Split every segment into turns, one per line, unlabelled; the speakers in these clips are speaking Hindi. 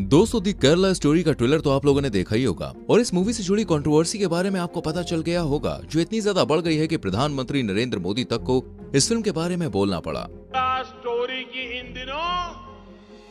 दोस्तों दी केरला स्टोरी का ट्रेलर तो आप लोगों ने देखा ही होगा और इस मूवी से जुड़ी कंट्रोवर्सी के बारे में आपको पता चल गया होगा जो इतनी ज्यादा बढ़ गई है कि प्रधानमंत्री नरेंद्र मोदी तक को इस फिल्म के बारे में बोलना पड़ा।
स्टोरी की इन दिनों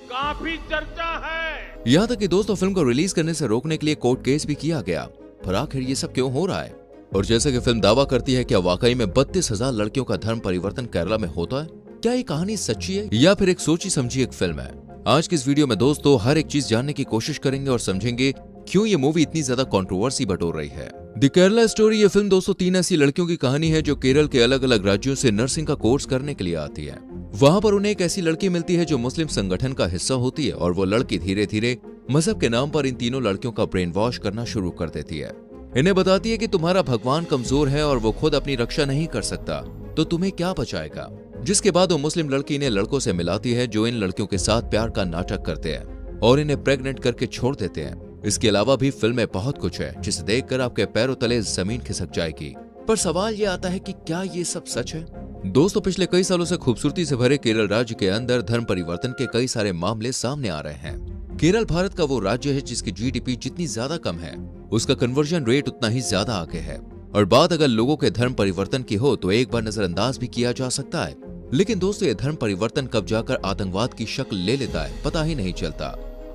काफी चर्चा है।
यहाँ तक कि दोस्तों फिल्म को रिलीज करने से रोकने के लिए कोर्ट केस भी किया गया, पर आखिर ये सब क्यों हो रहा है? और जैसे कि फिल्म दावा करती है, क्या वाकई में 32,000 लड़कियों का धर्म परिवर्तन केरला में होता है? क्या ये कहानी सच्ची है या फिर एक सोची समझी एक फिल्म है? आज की इस वीडियो में दोस्तों हर एक चीज जानने की कोशिश करेंगे और समझेंगे क्यों ये मूवी इतनी ज्यादा कंट्रोवर्सी बटोर रही है। द केरला स्टोरी ये फिल्म दोस्तों 3 ऐसी लड़कियों की कहानी है जो केरल के अलग अलग राज्यों से नर्सिंग का कोर्स करने के लिए आती है। वहां पर उन्हें एक ऐसी लड़की मिलती है जो मुस्लिम संगठन का हिस्सा होती है और वो लड़की धीरे धीरे मजहब के नाम पर इन तीनों लड़कियों का ब्रेन वॉश करना शुरू कर देती है। इन्हें बताती है कि तुम्हारा भगवान कमजोर है और वो खुद अपनी रक्षा नहीं कर सकता, तो तुम्हें क्या बचाएगा। जिसके बाद वो मुस्लिम लड़की इन्हें लड़कों से मिलाती है जो इन लड़कियों के साथ प्यार का नाटक करते हैं और इन्हें प्रेग्नेंट करके छोड़ देते हैं। इसके अलावा भी फिल्म में बहुत कुछ है जिसे देखकर आपके पैरों तले जमीन खिसक जाएगी। पर सवाल ये आता है कि क्या ये सब सच है? दोस्तों पिछले कई सालों से खूबसूरती से भरे केरल राज्य के अंदर धर्म परिवर्तन के कई सारे मामले सामने आ रहे हैं। केरल भारत का वो राज्य है जिसकी जीडीपी जितनी ज्यादा कम है उसका कन्वर्जन रेट उतना ही ज्यादा आगे है। और बात अगर लोगों के धर्म परिवर्तन की हो तो एक बार नजरअंदाज भी किया जा सकता है, लेकिन दोस्तों ये धर्म परिवर्तन कब जाकर आतंकवाद की शक्ल ले लेता है पता ही नहीं चलता।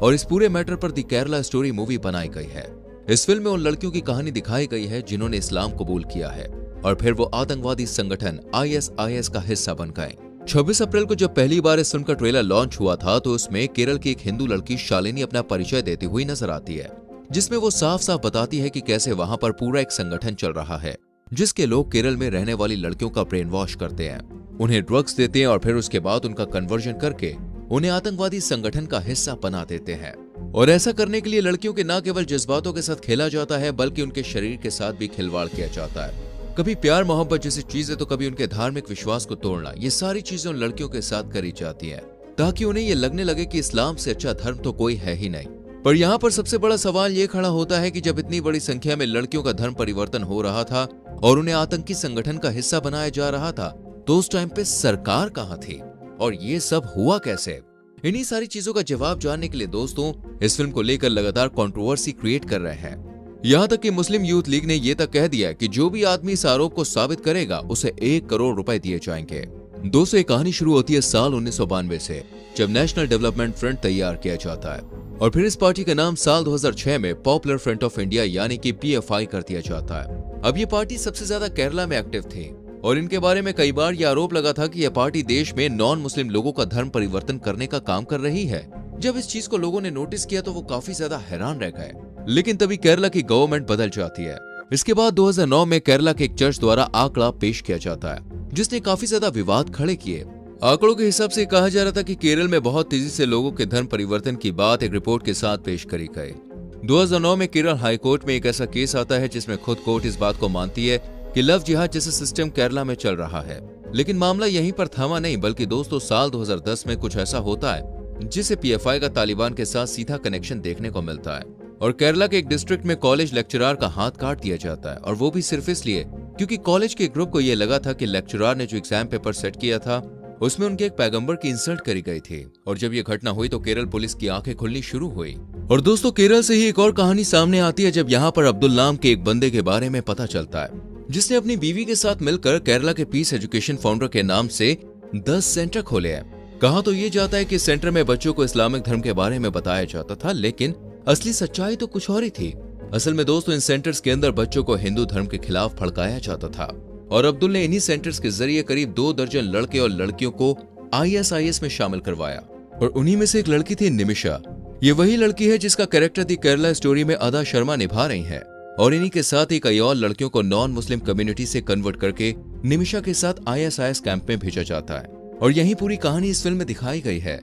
और इस पूरे मैटर पर दी केरला स्टोरी मूवी बनाई गई है। इस फिल्म में उन लड़कियों की कहानी दिखाई गई है जिन्होंने इस्लाम कबूल किया है और फिर वो आतंकवादी संगठन ISIS का हिस्सा बन गए। 26 अप्रैल को जब पहली बार इस फिल्म का ट्रेलर लॉन्च हुआ था तो उसमें केरल की एक हिंदू लड़की शालिनी अपना परिचय देती हुई नजर आती है, जिसमें वो साफ साफ बताती है कि कैसे वहां पर पूरा एक संगठन चल रहा है जिसके लोग केरल में रहने वाली लड़कियों का ब्रेन वॉश करते हैं, उन्हें ड्रग्स देते हैं और फिर उसके बाद उनका कन्वर्जन करके उन्हें आतंकवादी संगठन का हिस्सा बना देते हैं। और ऐसा करने के लिए लड़कियों के न केवल जज्बातों के साथ खेला जाता है बल्कि उनके शरीर के साथ भी खिलवाड़ किया जाता है। कभी प्यार मोहब्बत जैसी चीजें तो कभी उनके धार्मिक विश्वास को तोड़ना, ये सारी चीजें उन लड़कियों के साथ करी जाती है ताकि उन्हें ये लगने लगे कि इस्लाम से अच्छा धर्म तो कोई है ही नहीं। पर यहाँ पर सबसे बड़ा सवाल ये खड़ा होता है कि जब इतनी बड़ी संख्या में लड़कियों का धर्म परिवर्तन हो रहा था और उन्हें आतंकी संगठन का हिस्सा बनाया जा रहा था तो उस टाइम पे सरकार कहाँ थी और ये सब हुआ कैसे? इन्हीं सारी चीजों का जवाब जानने के लिए दोस्तों इस फिल्म को लेकर लगातार कंट्रोवर्सी क्रिएट कर रहे हैं। यहाँ तक कि मुस्लिम यूथ लीग ने ये तक कह दिया कि जो भी आदमी इस आरोप को साबित करेगा उसे 1 करोड़ रुपए दिए जाएंगे। दोस्तों ये कहानी शुरू होती है साल 1992 से जब नेशनल डेवलपमेंट फ्रंट तैयार किया जाता है और फिर इस पार्टी का नाम साल 2006 में पॉपुलर फ्रंट ऑफ इंडिया यानी कि PFI कर दिया जाता है। अब ये पार्टी सबसे ज्यादा केरला में एक्टिव थी और इनके बारे में कई बार यह आरोप लगा था कि यह पार्टी देश में नॉन मुस्लिम लोगों का धर्म परिवर्तन करने का काम कर रही है। जब इस चीज को लोगों ने नोटिस किया तो वो काफी ज्यादा हैरान रह गए, लेकिन तभी केरला की गवर्नमेंट बदल जाती है। इसके बाद 2009 में केरला के एक चर्च द्वारा आंकड़ा पेश किया जाता है जिसने काफी ज्यादा विवाद खड़े किए। आंकड़ों के हिसाब से कहा जा रहा था कि केरल में बहुत तेजी से लोगों के धर्म परिवर्तन की बात एक रिपोर्ट के साथ पेश करी गई। 2009 में केरल हाई कोर्ट में एक ऐसा केस आता है जिसमें खुद कोर्ट इस बात को मानती है कि लव जिहाद जैसे सिस्टम केरला में चल रहा है। लेकिन मामला यहीं पर थमा नहीं बल्कि दोस्तों साल 2010 में कुछ ऐसा होता है जिसे PFI का तालिबान के साथ सीधा कनेक्शन देखने को मिलता है और केरला के एक डिस्ट्रिक्ट में कॉलेज लेक्चरर का हाथ काट दिया जाता है और वो भी सिर्फ इसलिए क्योंकि कॉलेज के ग्रुप को यह लगा था कि लेक्चरर ने जो एग्जाम पेपर सेट किया था उसमें उनके एक पैगंबर की इंसल्ट करी गई थी। और जब ये घटना हुई तो केरल पुलिस की आंखें खुलनी शुरू हुई। और दोस्तों केरल से ही एक और कहानी सामने आती है जब यहाँ पर अब्दुल नाम के एक बंदे के बारे में पता चलता है जिसने अपनी बीवी के साथ मिलकर केरला के पीस एजुकेशन फाउंडर के नाम से 10 सेंटर खोले हैं। कहा तो ये जाता है कि सेंटर में बच्चों को इस्लामिक धर्म के बारे में बताया जाता था, लेकिन असली सच्चाई तो कुछ और ही थी। असल में दोस्तों इन सेंटर्स के अंदर बच्चों को हिंदू धर्म के खिलाफ भड़काया जाता था और अब्दुल ने इन्हीं सेंटर्स के जरिए करीब 2 दर्जन लड़के और लड़कियों को ISIS में शामिल करवाया और उन्हीं में से एक लड़की थी निमिषा। ये वही लड़की है जिसका कैरेक्टर दी केरला स्टोरी में अदा शर्मा निभा रही है और इन्हीं के साथ ही कई और लड़कियों को नॉन मुस्लिम कम्युनिटी से कन्वर्ट करके निमिषा के साथ ISIS कैंप में भेजा जाता है और यही पूरी कहानी इस फिल्म में दिखाई गई है।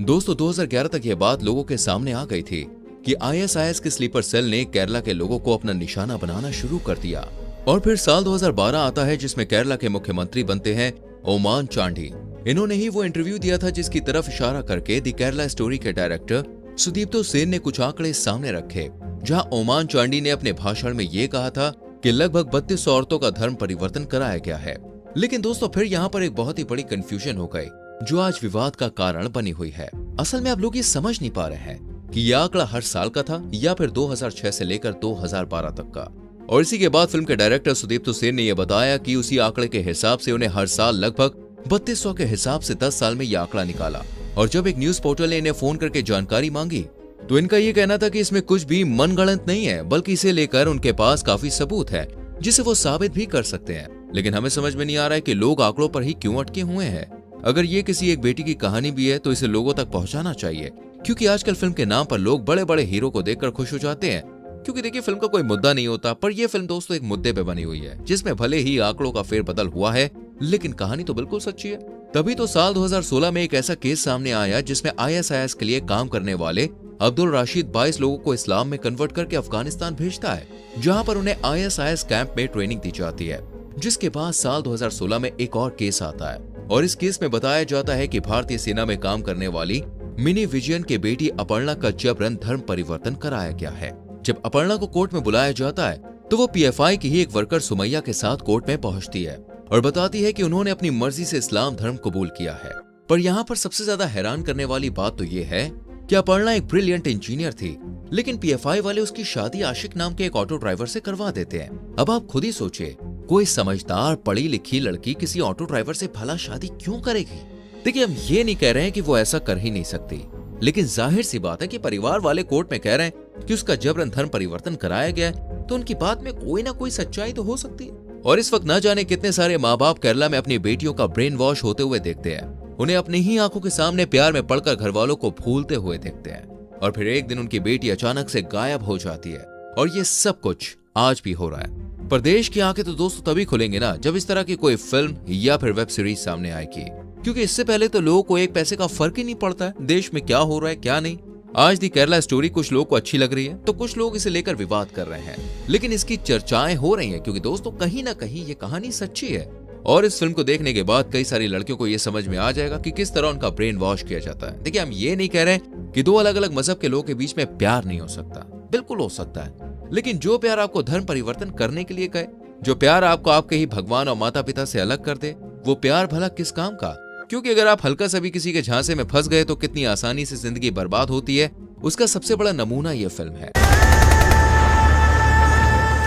दोस्तों 2011 तक यह बात लोगों के सामने आ गई थी कि ISIS के स्लीपर सेल ने केरला के लोगों को अपना निशाना बनाना शुरू कर दिया। और फिर साल 2012 आता है जिसमें केरला के मुख्यमंत्री बनते हैं ओमान चांडी। इन्होंने ही वो इंटरव्यू दिया था जिसकी तरफ इशारा करके दी केरला स्टोरी के डायरेक्टर सुदीप्तो सेन ने कुछ आंकड़े सामने रखे, जहां ओमान चांडी ने अपने भाषण में ये कहा था कि लगभग 32 औरतों का धर्म परिवर्तन कराया गया है। लेकिन दोस्तों फिर यहाँ पर एक बहुत ही बड़ी कंफ्यूजन हो गई जो आज विवाद का कारण बनी हुई है। असल में आप लोग ये समझ नहीं पा रहे हैं कि यह आंकड़ा हर साल का था या फिर 2006 से लेकर 2012 तक का। और इसी के बाद फिल्म के डायरेक्टर सुदीप्तो सेन ने यह बताया कि उसी आंकड़े के हिसाब से उन्हें हर साल लगभग 3200 के हिसाब से 10 साल में यह आंकड़ा निकाला। और जब एक न्यूज पोर्टल ने इन्हें फोन करके जानकारी मांगी तो इनका यह कहना था कि इसमें कुछ भी मनगढ़ंत नहीं है, बल्कि इसे लेकर उनके पास काफी सबूत है जिसे वो साबित भी कर सकते हैं। लेकिन हमें समझ में नहीं आ रहा है कि लोग आंकड़ों पर ही क्यों अटके हुए हैं। अगर ये किसी एक बेटी की कहानी भी है तो इसे लोगों तक पहुंचाना चाहिए, क्योंकि आजकल फिल्म के नाम पर लोग बड़े बड़े हीरो को देखकर खुश हो जाते हैं। क्योंकि देखिए, फिल्म का कोई मुद्दा नहीं होता, पर यह फिल्म दोस्तों एक मुद्दे पे बनी हुई है जिसमें भले ही आंकड़ों का फेरबदल हुआ है, लेकिन कहानी तो बिल्कुल सच्ची है। तभी तो साल 2016 में एक ऐसा केस सामने आया जिसमें ISIS के लिए काम करने वाले अब्दुल राशिद 22 लोगों को इस्लाम में कन्वर्ट करके अफगानिस्तान भेजता है, जहां पर उन्हें ISIS कैंप में ट्रेनिंग दी जाती है। जिसके बाद साल 2016 में एक और केस आता है और इस केस में बताया जाता है कि भारतीय सेना में काम करने वाली मिनी विजयन के बेटी अपर्णा का जबरन धर्म परिवर्तन कराया गया है। जब अपर्णा को कोर्ट में बुलाया जाता है तो वो PFI की ही एक वर्कर सुमैया के साथ कोर्ट में पहुंचती है और बताती है कि उन्होंने अपनी मर्जी से इस्लाम धर्म कबूल किया है। पर यहाँ पर सबसे ज्यादा हैरान करने वाली बात तो ये है कि अपर्णा एक ब्रिलियंट इंजीनियर थी, लेकिन PFI वाले उसकी शादी आशिक नाम के एक ऑटो ड्राइवर से करवा देते हैं। अब आप खुद ही सोचिए, कोई समझदार पढ़ी लिखी लड़की किसी ऑटो ड्राइवर से भला शादी क्यों करेगी? देखिए, हम ये नहीं कह रहे हैं कि वो ऐसा कर ही नहीं सकती, लेकिन जाहिर सी बात है कि परिवार वाले कोर्ट में कह रहे हैं कि उसका जबरन धर्म परिवर्तन कराया गया है, तो उनकी बात में कोई ना कोई सच्चाई तो हो सकती है। और इस वक्त न जाने कितने सारे माँ बाप केरला में अपनी बेटियों का ब्रेन वॉश होते हुए देखते हैं, उन्हें अपनी ही आंखों के सामने प्यार में पड़कर घर वालों को भूलते हुए देखते हैं, और फिर एक दिन उनकी बेटी अचानक से गायब हो जाती है। और ये सब कुछ आज भी हो रहा है। पर देश की आंखें तो दोस्तों तभी खुलेंगे ना जब इस तरह की कोई फिल्म या फिर वेब सीरीज सामने आएगी, क्योंकि इससे पहले तो लोगों को एक पैसे का फर्क ही नहीं पड़ता है देश में क्या हो रहा है क्या नहीं। आज दी केरला स्टोरी कुछ लोगों को अच्छी लग रही है तो कुछ लोग इसे लेकर विवाद कर रहे हैं, लेकिन इसकी चर्चाएं हो रही हैं क्योंकि दोस्तों कहीं ना कहीं ये कहानी सच्ची है। और इस फिल्म को देखने के बाद कई सारी लड़कियों को ये समझ में आ जाएगा कि किस तरह उनका ब्रेन वॉश किया जाता है। देखिए, हम ये नहीं कह रहे कि दो अलग अलग मजहब के लोगों के बीच में प्यार नहीं हो सकता, बिल्कुल हो सकता है, लेकिन जो प्यार आपको धर्म परिवर्तन करने के लिए कहे, जो प्यार आपको आपके ही भगवान और माता पिता से अलग कर दे, वो प्यार भला किस काम का? क्योंकि अगर आप हल्का सा भी किसी के झांसे में फंस गए तो कितनी आसानी से जिंदगी बर्बाद होती है, उसका सबसे बड़ा नमूना ये फिल्म है।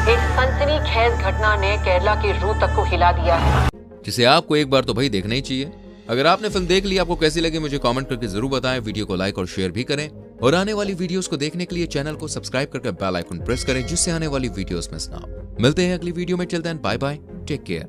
एक सनसनीखेज घटना ने केरला की रूह तक को हिला दिया है,
जिसे आपको एक बार तो भाई देखना ही चाहिए। अगर आपने फिल्म देख ली, आपको कैसी लगी मुझे कमेंट करके जरूर बताएं। वीडियो को लाइक और शेयर भी करें और आने वाली वीडियोस को देखने के लिए चैनल को सब्सक्राइब करके बेल आइकन प्रेस करें जिससे आने वाली वीडियोस मिस ना हो। मिलते हैं अगली वीडियो में, till then bye bye, take care.